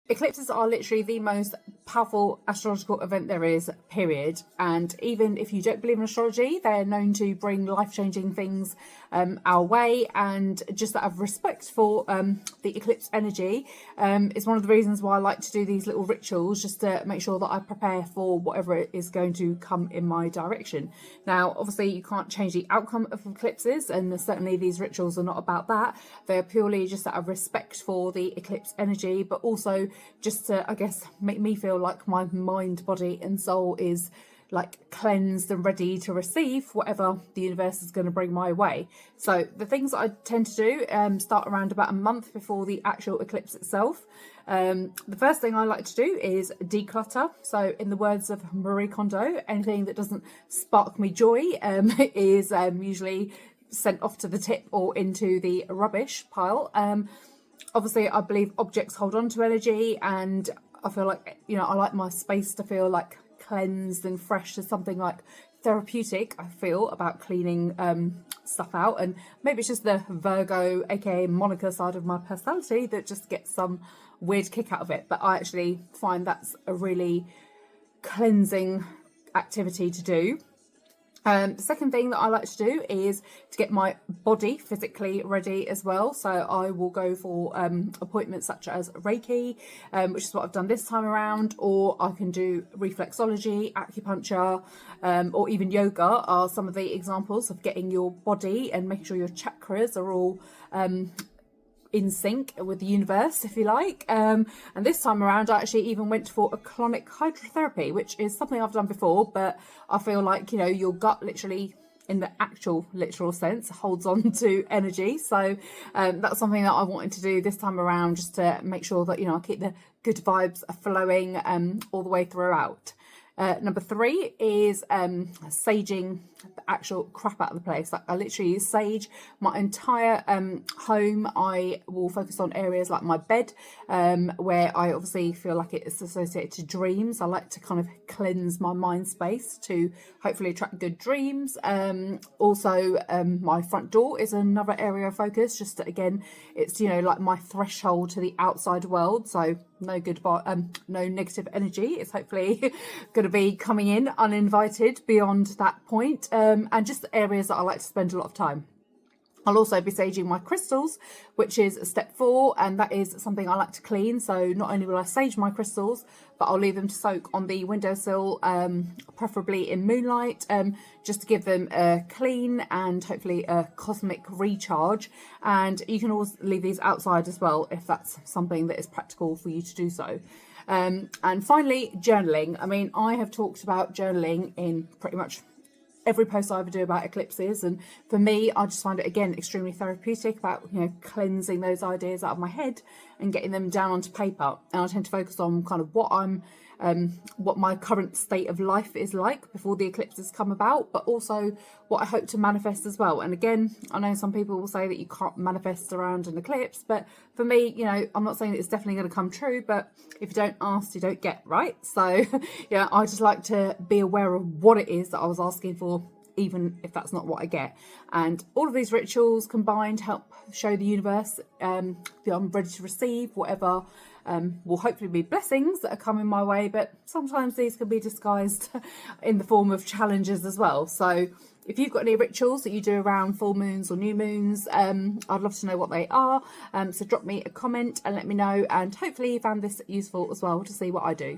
Eclipses are literally the most powerful astrological event there is, period. And even if you don't believe in astrology, they're known to bring life-changing things our way. And just out of respect for the eclipse energy, is one of the reasons why I like to do these little rituals, just to make sure that I prepare for whatever is going to come in my direction. Now, obviously, you can't change the outcome of eclipses, and certainly these rituals are not about that. They're purely just out of respect for the eclipse energy, but also just to, I guess, make me feel like my mind, body and soul is like cleansed and ready to receive whatever the universe is going to bring my way. So the things that I tend to do start around about a month before the actual eclipse itself. The first thing I like to do is declutter. So in the words of Marie Kondo, anything that doesn't spark me joy is usually sent off to the tip or into the rubbish pile. Obviously, I believe objects hold on to energy, and I feel like, you know, I like my space to feel like cleansed and fresh. There's something like therapeutic, I feel, about cleaning stuff out. And maybe it's just the Virgo, aka Monica side of my personality that just gets some weird kick out of it. But I actually find that's a really cleansing activity to do. The second thing that I like to do is to get my body physically ready as well. So I will go for appointments such as Reiki, which is what I've done this time around, or I can do reflexology, acupuncture, or even yoga are some of the examples of getting your body and making sure your chakras are all in sync with the universe, if you like. And this time around, I actually even went for a colonic hydrotherapy, which is something I've done before, but I feel like, you know, your gut literally, in the actual literal sense, holds on to energy. So that's something that I wanted to do this time around, just to make sure that, you know, I keep the good vibes flowing all the way throughout. Number 3 is saging the actual crap out of the place. Like, I literally use sage my entire home. I will focus on areas like my bed, where I obviously feel like it's associated to dreams. I like to kind of cleanse my mind space to hopefully attract good dreams. Also, my front door is another area of focus. Just to, again, it's, you know, like my threshold to the outside world. So no good, no negative energy. It's hopefully going to be coming in uninvited beyond that point. And just areas that I like to spend a lot of time. I'll also be saging my crystals, which is step 4, and that is something I like to clean. So not only will I sage my crystals, but I'll leave them to soak on the windowsill, preferably in moonlight, just to give them a clean and hopefully a cosmic recharge. And you can always leave these outside as well if that's something that is practical for you to do so. And finally, journaling. I mean, I have talked about journaling in pretty much every post I ever do about eclipses, and for me, I just find it, again, extremely therapeutic about, you know, cleansing those ideas out of my head and getting them down onto paper. And I tend to focus on kind of what my current state of life is like before the eclipses come about, but also what I hope to manifest as well. And again, I know some people will say that you can't manifest around an eclipse, but for me, you know, I'm not saying that it's definitely going to come true, but if you don't ask, you don't get, right? So yeah, I just like to be aware of what it is that I was asking for, even if that's not what I get. And all of these rituals combined help show the universe that I'm ready to receive whatever will hopefully be blessings that are coming my way, but sometimes these can be disguised in the form of challenges as well. So if you've got any rituals that you do around full moons or new moons, I'd love to know what they are. So drop me a comment and let me know, and hopefully you found this useful as well to see what I do.